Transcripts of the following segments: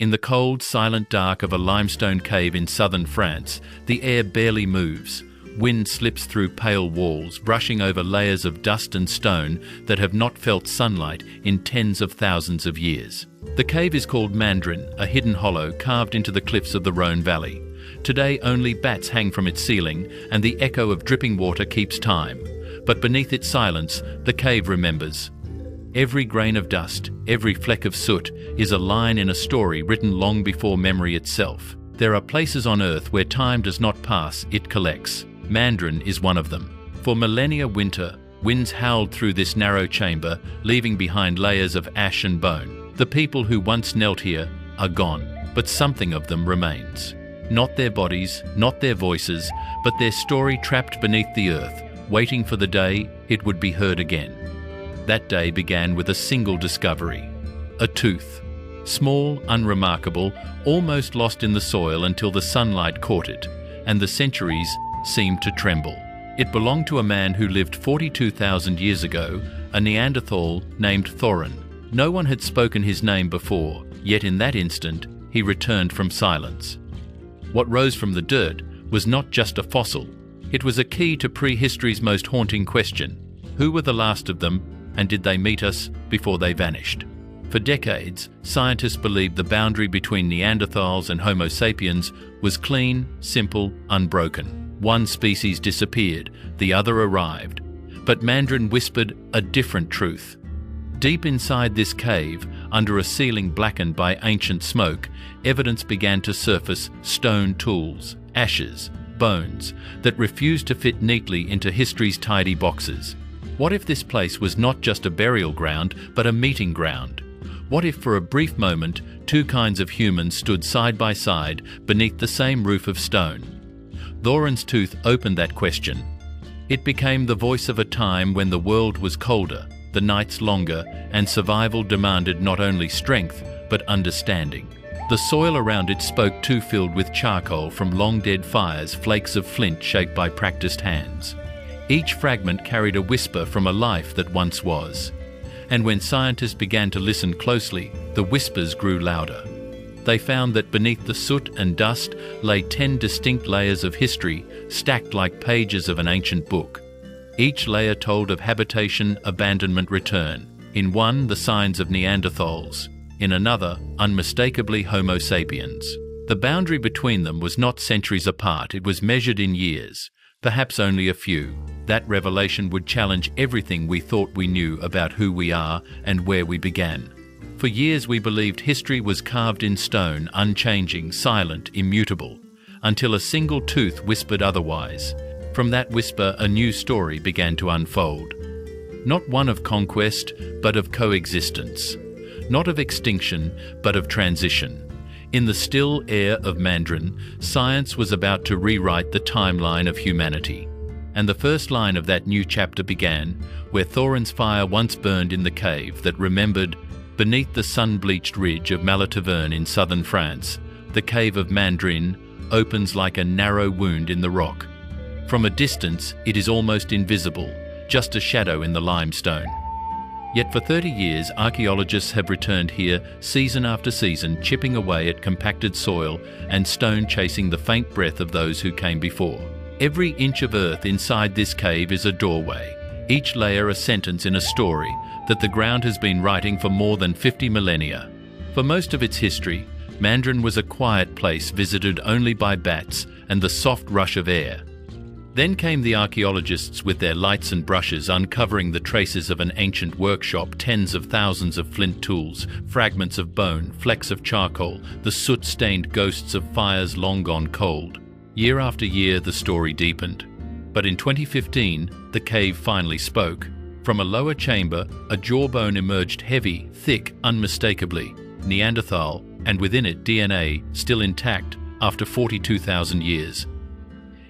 In the cold, silent dark of a limestone cave in southern France, the air barely moves. Wind slips through pale walls, brushing over layers of dust and stone that have not felt sunlight in tens of thousands of years. The cave is called Mandrin, a hidden hollow carved into the cliffs of the Rhone Valley. Today only bats hang from its ceiling, and the echo of dripping water keeps time. But beneath its silence, the cave remembers. Every grain of dust, every fleck of soot, is a line in a story written long before memory itself. There are places on Earth where time does not pass, it collects. Mandrin is one of them. For millennia winter, winds howled through this narrow chamber, leaving behind layers of ash and bone. The people who once knelt here are gone, but something of them remains. Not their bodies, not their voices, but their story trapped beneath the earth, waiting for the day it would be heard again. That day began with a single discovery: a tooth. Small, unremarkable, almost lost in the soil until the sunlight caught it, and the centuries seemed to tremble. It belonged to a man who lived 42,000 years ago, a Neanderthal named Thoren. No one had spoken his name before, yet in that instant he returned from silence. What rose from the dirt was not just a fossil. It was a key to prehistory's most haunting question: who were the last of them, and did they meet us before they vanished? For decades, scientists believed the boundary between Neanderthals and Homo sapiens was clean, simple, unbroken. One species disappeared, the other arrived. But Mandrin whispered a different truth. Deep inside this cave, under a ceiling blackened by ancient smoke, evidence began to surface: stone tools, ashes, bones that refused to fit neatly into history's tidy boxes. What if this place was not just a burial ground, but a meeting ground? What if for a brief moment, two kinds of humans stood side by side beneath the same roof of stone? Thoren's tooth opened that question. It became the voice of a time when the world was colder, the nights longer, and survival demanded not only strength, but understanding. The soil around it spoke too, filled with charcoal from long-dead fires, flakes of flint shaped by practiced hands. Each fragment carried a whisper from a life that once was. And when scientists began to listen closely, the whispers grew louder. They found that beneath the soot and dust lay 10 distinct layers of history, stacked like pages of an ancient book. Each layer told of habitation, abandonment, return. In one, the signs of Neanderthals. In another, unmistakably Homo sapiens. The boundary between them was not centuries apart, it was measured in years. Perhaps only a few. That revelation would challenge everything we thought we knew about who we are and where we began. For years we believed history was carved in stone, unchanging, silent, immutable, until a single tooth whispered otherwise. From that whisper, a new story began to unfold. Not one of conquest, but of coexistence. Not of extinction, but of transition. In the still air of Mandrin, science was about to rewrite the timeline of humanity. And the first line of that new chapter began where Thoren's fire once burned in the cave that remembered. Beneath the sun-bleached ridge of Tourne in southern France, the cave of Mandrin opens like a narrow wound in the rock. From a distance, it is almost invisible, just a shadow in the limestone. Yet for 30 years, archaeologists have returned here season after season, chipping away at compacted soil and stone, chasing the faint breath of those who came before. Every inch of earth inside this cave is a doorway, each layer a sentence in a story that the ground has been writing for more than 50 millennia. For most of its history, Mandrin was a quiet place visited only by bats and the soft rush of air. Then came the archaeologists with their lights and brushes, uncovering the traces of an ancient workshop, tens of thousands of flint tools, fragments of bone, flecks of charcoal, the soot-stained ghosts of fires long gone cold. Year after year, the story deepened. But in 2015, the cave finally spoke. From a lower chamber, a jawbone emerged, heavy, thick, unmistakably Neanderthal, and within it DNA still intact after 42,000 years.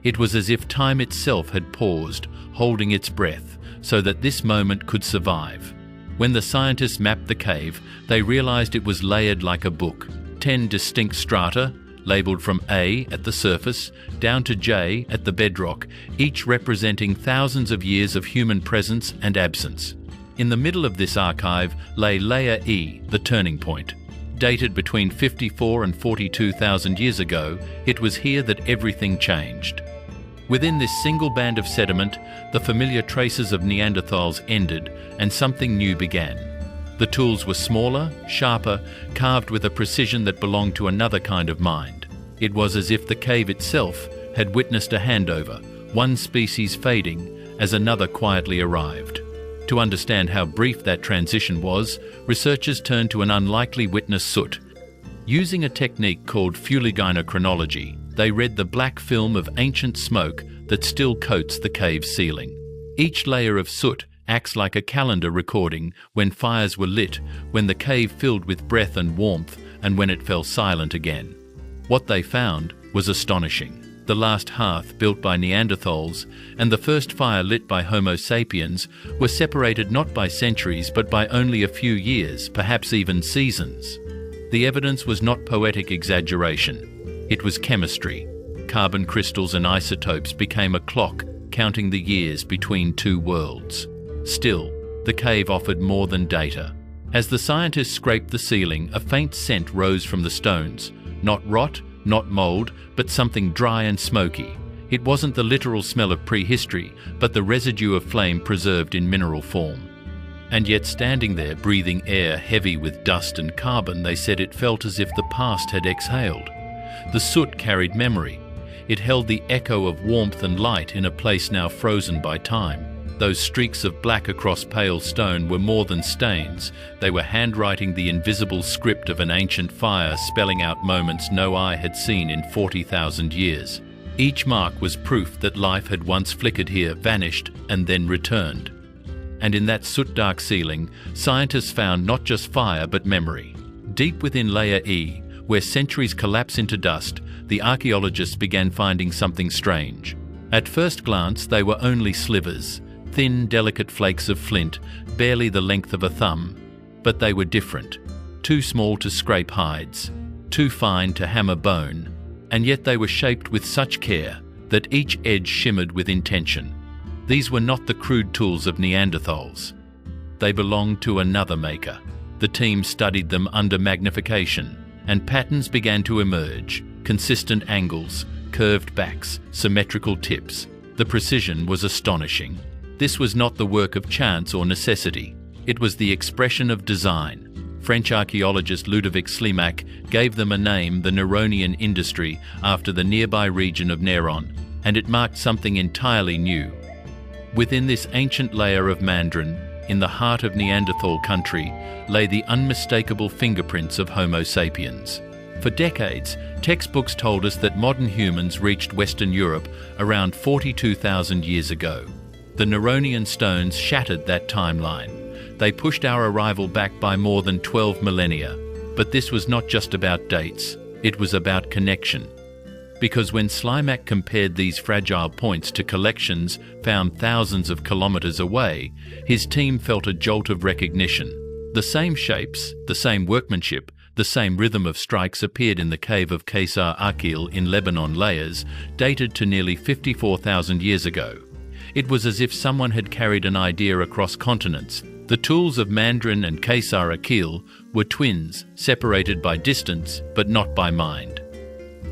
It was as if time itself had paused, holding its breath, so that this moment could survive. When the scientists mapped the cave, they realized it was layered like a book. 10 distinct strata, labelled from A at the surface down to J at the bedrock, each representing thousands of years of human presence and absence. In the middle of this archive lay Layer E, the turning point. Dated between 54 and 42,000 years ago, it was here that everything changed. Within this single band of sediment, the familiar traces of Neanderthals ended and something new began. The tools were smaller, sharper, carved with a precision that belonged to another kind of mind. It was as if the cave itself had witnessed a handover, one species fading as another quietly arrived. To understand how brief that transition was, researchers turned to an unlikely witness, soot. Using a technique called fuligynochronology, they read the black film of ancient smoke that still coats the cave ceiling. Each layer of soot acts like a calendar recording when fires were lit, when the cave filled with breath and warmth, and when it fell silent again. What they found was astonishing. The last hearth built by Neanderthals and the first fire lit by Homo sapiens were separated not by centuries but by only a few years, perhaps even seasons. The evidence was not poetic exaggeration. It was chemistry. Carbon crystals and isotopes became a clock counting the years between two worlds. Still, the cave offered more than data. As the scientists scraped the ceiling, a faint scent rose from the stones. Not rot, not mold, but something dry and smoky. It wasn't the literal smell of prehistory, but the residue of flame preserved in mineral form. And yet standing there, breathing air heavy with dust and carbon, they said it felt as if the past had exhaled. The soot carried memory. It held the echo of warmth and light in a place now frozen by time. Those streaks of black across pale stone were more than stains. They were handwriting the invisible script of an ancient fire, spelling out moments no eye had seen in 40,000 years. Each mark was proof that life had once flickered here, vanished, and then returned. And in that soot-dark ceiling, scientists found not just fire but memory. Deep within layer E, where centuries collapse into dust, the archaeologists began finding something strange. At first glance, they were only slivers. Thin, delicate flakes of flint, barely the length of a thumb. But they were different. Too small to scrape hides, too fine to hammer bone, and yet they were shaped with such care that each edge shimmered with intention. These were not the crude tools of Neanderthals. They belonged to another maker. The team studied them under magnification, and patterns began to emerge, consistent angles, curved backs, symmetrical tips. The precision was astonishing. This was not the work of chance or necessity. It was the expression of design. French archaeologist Ludovic Slimak gave them a name, the Neronian industry, after the nearby region of Néron, and it marked something entirely new. Within this ancient layer of Mandrin, in the heart of Neanderthal country, lay the unmistakable fingerprints of Homo sapiens. For decades, textbooks told us that modern humans reached Western Europe around 42,000 years ago. The Neronian stones shattered that timeline. They pushed our arrival back by more than 12 millennia. But this was not just about dates, it was about connection. Because when Slimak compared these fragile points to collections found thousands of kilometers away, his team felt a jolt of recognition. The same shapes, the same workmanship, the same rhythm of strikes appeared in the cave of Qasr Aqil in Lebanon layers, dated to nearly 54,000 years ago. It was as if someone had carried an idea across continents. The tools of Mandrin and Qasr Aqil were twins, separated by distance, but not by mind.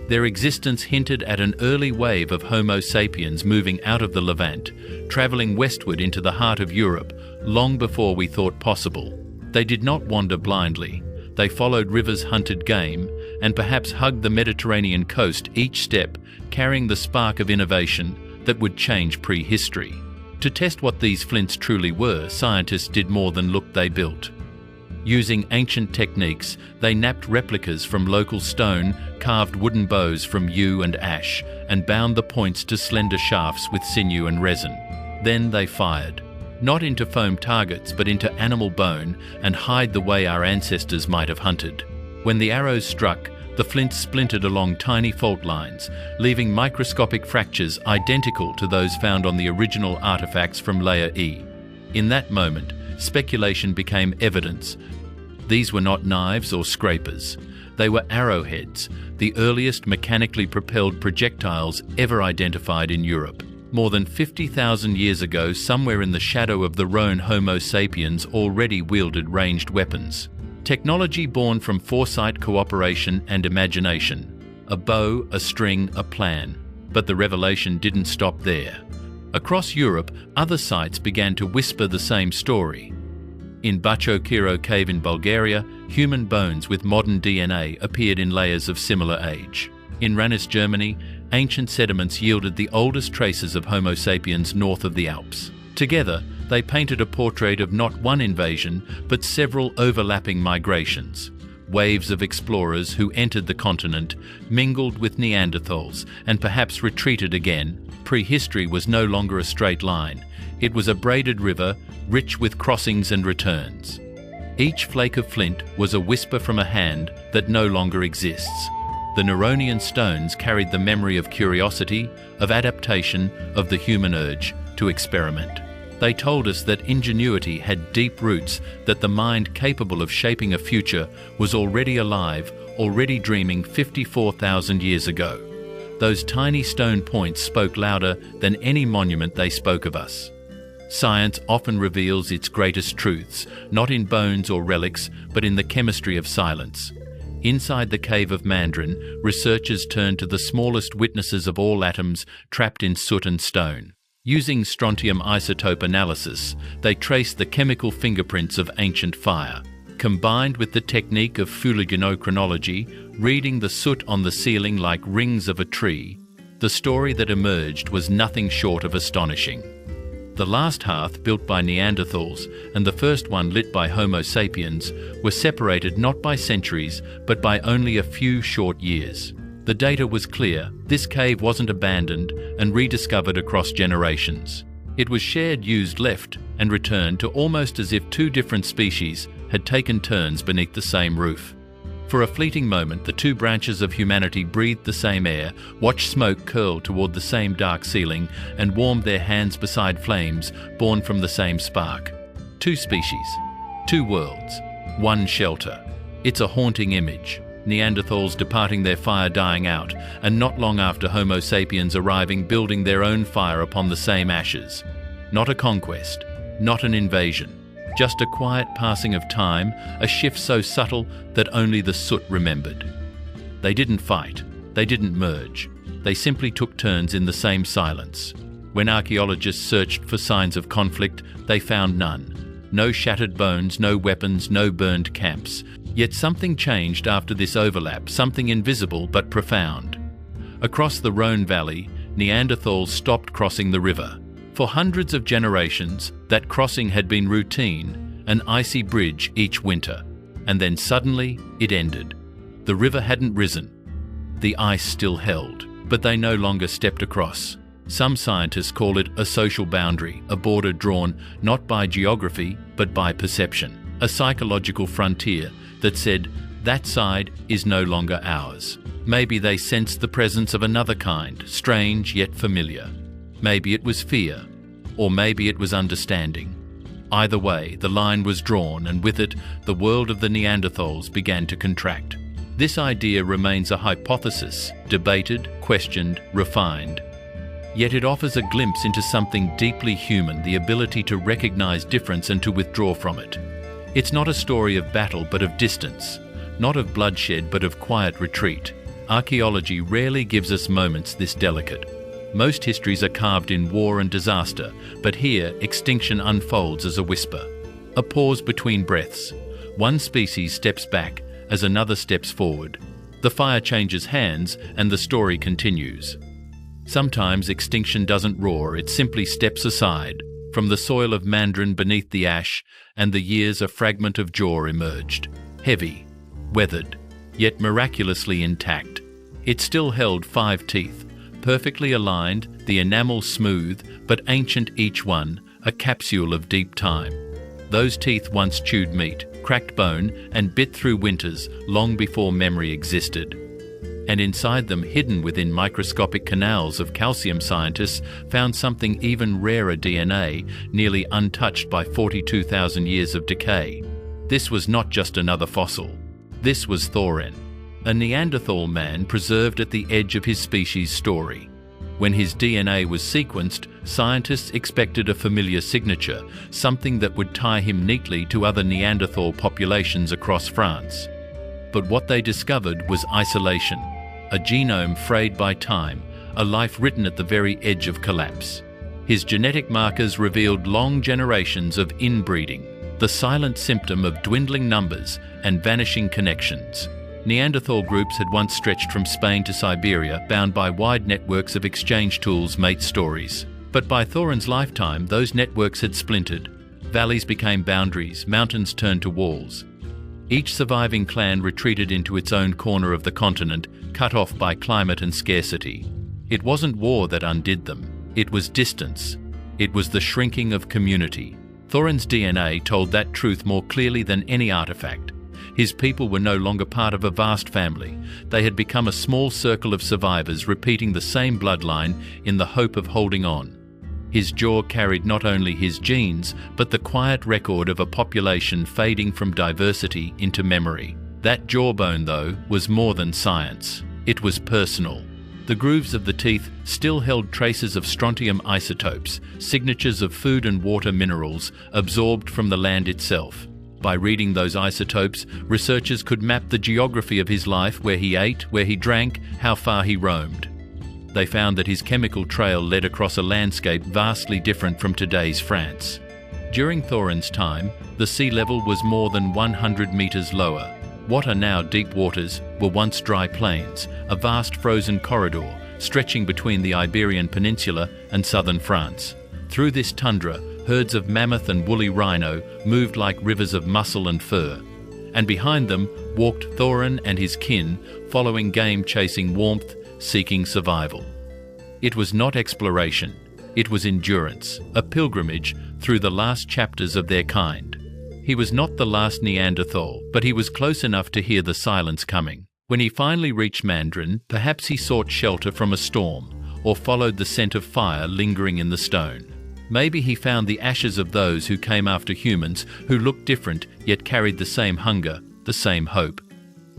Their existence hinted at an early wave of Homo sapiens moving out of the Levant, travelling westward into the heart of Europe, long before we thought possible. They did not wander blindly. They followed rivers, hunted game, and perhaps hugged the Mediterranean coast each step, carrying the spark of innovation that would change prehistory. To test what these flints truly were, scientists did more than look, they built. Using ancient techniques, they napped replicas from local stone, carved wooden bows from yew and ash, and bound the points to slender shafts with sinew and resin. Then they fired, not into foam targets, but into animal bone, and hide the way our ancestors might have hunted. When the arrows struck, the flints splintered along tiny fault lines, leaving microscopic fractures identical to those found on the original artifacts from Layer E. In that moment, speculation became evidence. These were not knives or scrapers. They were arrowheads, the earliest mechanically propelled projectiles ever identified in Europe. More than 50,000 years ago, somewhere in the shadow of the Rhone, Homo sapiens already wielded ranged weapons. Technology born from foresight, cooperation, and imagination. A bow, a string, a plan. But the revelation didn't stop there. Across Europe, other sites began to whisper the same story. In Bachokiro Cave in Bulgaria, human bones with modern DNA appeared in layers of similar age. In Ranis, Germany, ancient sediments yielded the oldest traces of Homo sapiens north of the Alps. Together, they painted a portrait of not one invasion, but several overlapping migrations. Waves of explorers who entered the continent, mingled with Neanderthals, and perhaps retreated again. Prehistory was no longer a straight line. It was a braided river, rich with crossings and returns. Each flake of flint was a whisper from a hand that no longer exists. The Neronian stones carried the memory of curiosity, of adaptation, of the human urge to experiment. They told us that ingenuity had deep roots, that the mind capable of shaping a future was already alive, already dreaming 54,000 years ago. Those tiny stone points spoke louder than any monument they spoke of us. Science often reveals its greatest truths, not in bones or relics, but in the chemistry of silence. Inside the cave of Mandrin, researchers turned to the smallest witnesses of all atoms trapped in soot and stone. Using strontium isotope analysis, they traced the chemical fingerprints of ancient fire. Combined with the technique of fuliginochronology, reading the soot on the ceiling like rings of a tree, the story that emerged was nothing short of astonishing. The last hearth, built by Neanderthals, and the first one lit by Homo sapiens, were separated not by centuries, but by only a few short years. The data was clear. This cave wasn't abandoned and rediscovered across generations. It was shared, used, left, and returned to almost as if two different species had taken turns beneath the same roof. For a fleeting moment, the two branches of humanity breathed the same air, watched smoke curl toward the same dark ceiling, and warmed their hands beside flames born from the same spark. Two species, two worlds, one shelter. It's a haunting image. Neanderthals departing, their fire dying out, and not long after Homo sapiens arriving, building their own fire upon the same ashes. Not a conquest, not an invasion. Just a quiet passing of time, a shift so subtle that only the soot remembered. They didn't fight, they didn't merge. They simply took turns in the same silence. When archaeologists searched for signs of conflict, they found none. No shattered bones, no weapons, no burned camps. Yet something changed after this overlap, something invisible but profound. Across the Rhone Valley, Neanderthals stopped crossing the river. For hundreds of generations, that crossing had been routine, an icy bridge each winter. And then suddenly, it ended. The river hadn't risen. The ice still held, but they no longer stepped across. Some scientists call it a social boundary, a border drawn not by geography, but by perception. A psychological frontier that said, that side is no longer ours. Maybe they sensed the presence of another kind, strange yet familiar. Maybe it was fear, or maybe it was understanding. Either way, the line was drawn, and with it, the world of the Neanderthals began to contract. This idea remains a hypothesis, debated, questioned, refined. Yet it offers a glimpse into something deeply human, the ability to recognize difference and to withdraw from it. It's not a story of battle but of distance, not of bloodshed but of quiet retreat. Archaeology rarely gives us moments this delicate. Most histories are carved in war and disaster, but here extinction unfolds as a whisper. A pause between breaths. One species steps back as another steps forward. The fire changes hands and the story continues. Sometimes extinction doesn't roar, it simply steps aside. From the soil of Mandrin beneath the ash, and the years a fragment of jaw emerged. Heavy, weathered, yet miraculously intact. It still held 5 teeth, perfectly aligned, the enamel smooth, but ancient each one, a capsule of deep time. Those teeth once chewed meat, cracked bone, and bit through winters long before memory existed. And inside them, hidden within microscopic canals of calcium, scientists found something even rarer, DNA, nearly untouched by 42,000 years of decay. This was not just another fossil. This was Thoren, a Neanderthal man preserved at the edge of his species' story. When his DNA was sequenced, scientists expected a familiar signature, something that would tie him neatly to other Neanderthal populations across France. But what they discovered was isolation, a genome frayed by time, a life written at the very edge of collapse. His genetic markers revealed long generations of inbreeding, the silent symptom of dwindling numbers and vanishing connections. Neanderthal groups had once stretched from Spain to Siberia, bound by wide networks of exchange tools, mate stories. But by Thoren's lifetime, those networks had splintered. Valleys became boundaries, mountains turned to walls. Each surviving clan retreated into its own corner of the continent, cut off by climate and scarcity. It wasn't war that undid them. It was distance. It was the shrinking of community. Thoren's DNA told that truth more clearly than any artifact. His people were no longer part of a vast family. They had become a small circle of survivors repeating the same bloodline in the hope of holding on. His jaw carried not only his genes, but the quiet record of a population fading from diversity into memory. That jawbone, though, was more than science. It was personal. The grooves of the teeth still held traces of strontium isotopes, signatures of food and water minerals absorbed from the land itself. By reading those isotopes, researchers could map the geography of his life, where he ate, where he drank, how far he roamed. They found that his chemical trail led across a landscape vastly different from today's France. During Thoren's time, the sea level was more than 100 meters lower. What are now deep waters were once dry plains, a vast frozen corridor stretching between the Iberian Peninsula and southern France. Through this tundra, herds of mammoth and woolly rhino moved like rivers of muscle and fur. And behind them walked Thoren and his kin, following game, chasing warmth, seeking survival. It was not exploration, it was endurance, a pilgrimage through the last chapters of their kind. He was not the last Neanderthal, but he was close enough to hear the silence coming. When he finally reached Mandrin, perhaps he sought shelter from a storm, or followed the scent of fire lingering in the stone. Maybe he found the ashes of those who came after humans, who looked different yet carried the same hunger, the same hope.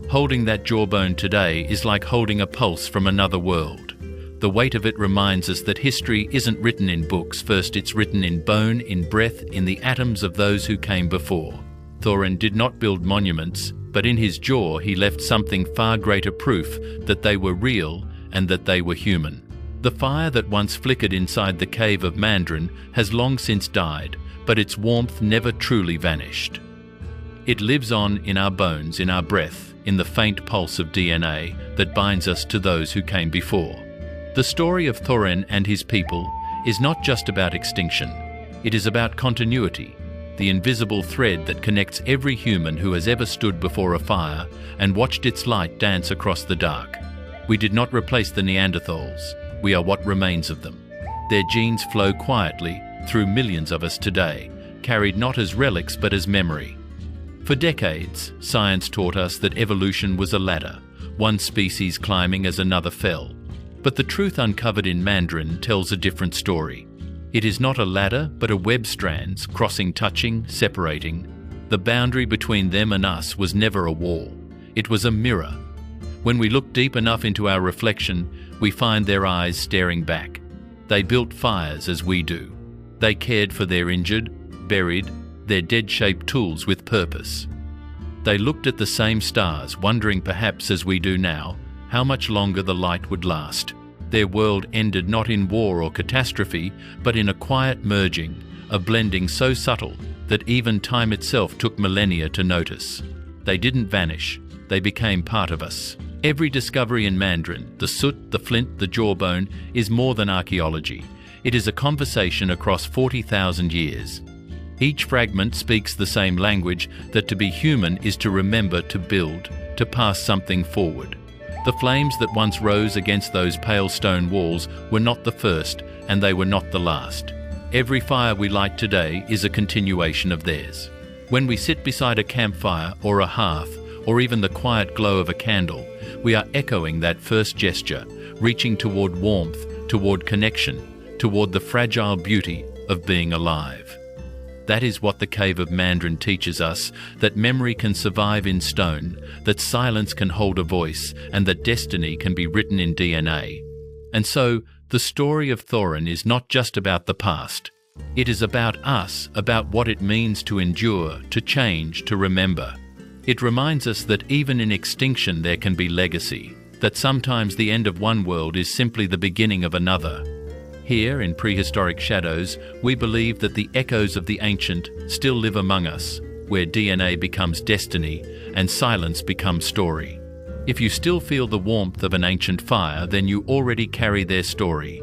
Holding that jawbone today is like holding a pulse from another world. The weight of it reminds us that history isn't written in books. First, it's written in bone, in breath, in the atoms of those who came before. Thoren did not build monuments, but in his jaw he left something far greater proof that they were real and that they were human. The fire that once flickered inside the cave of Mandrin has long since died, but its warmth never truly vanished. It lives on in our bones, in our breath, in the faint pulse of DNA that binds us to those who came before. The story of Thoren and his people is not just about extinction. It is about continuity, the invisible thread that connects every human who has ever stood before a fire and watched its light dance across the dark. We did not replace the Neanderthals. We are what remains of them. Their genes flow quietly through millions of us today, carried not as relics but as memory. For decades, science taught us that evolution was a ladder, one species climbing as another fell. But the truth uncovered in Mandrin tells a different story. It is not a ladder, but a web strands, crossing, touching, separating. The boundary between them and us was never a wall. It was a mirror. When we look deep enough into our reflection, we find their eyes staring back. They built fires as we do. They cared for their injured, buried, their dead-shaped tools with purpose. They looked at the same stars, wondering perhaps as we do now, how much longer the light would last. Their world ended not in war or catastrophe, but in a quiet merging, a blending so subtle that even time itself took millennia to notice. They didn't vanish, they became part of us. Every discovery in Mandrin, the soot, the flint, the jawbone, is more than archaeology. It is a conversation across 40,000 years. Each fragment speaks the same language, that to be human is to remember, to build, to pass something forward. The flames that once rose against those pale stone walls were not the first, and they were not the last. Every fire we light today is a continuation of theirs. When we sit beside a campfire or a hearth, or even the quiet glow of a candle, we are echoing that first gesture, reaching toward warmth, toward connection, toward the fragile beauty of being alive. That is what the Cave of Mandrin teaches us, that memory can survive in stone, that silence can hold a voice, and that destiny can be written in DNA. And so, The story of Thoren is not just about the past. It is about us, about what it means to endure, to change, to remember. It reminds us that even in extinction there can be legacy, that sometimes the end of one world is simply the beginning of another. Here, in Prehistoric Shadows, we believe that the echoes of the ancient still live among us, where DNA becomes destiny and silence becomes story. If you still feel the warmth of an ancient fire, then you already carry their story.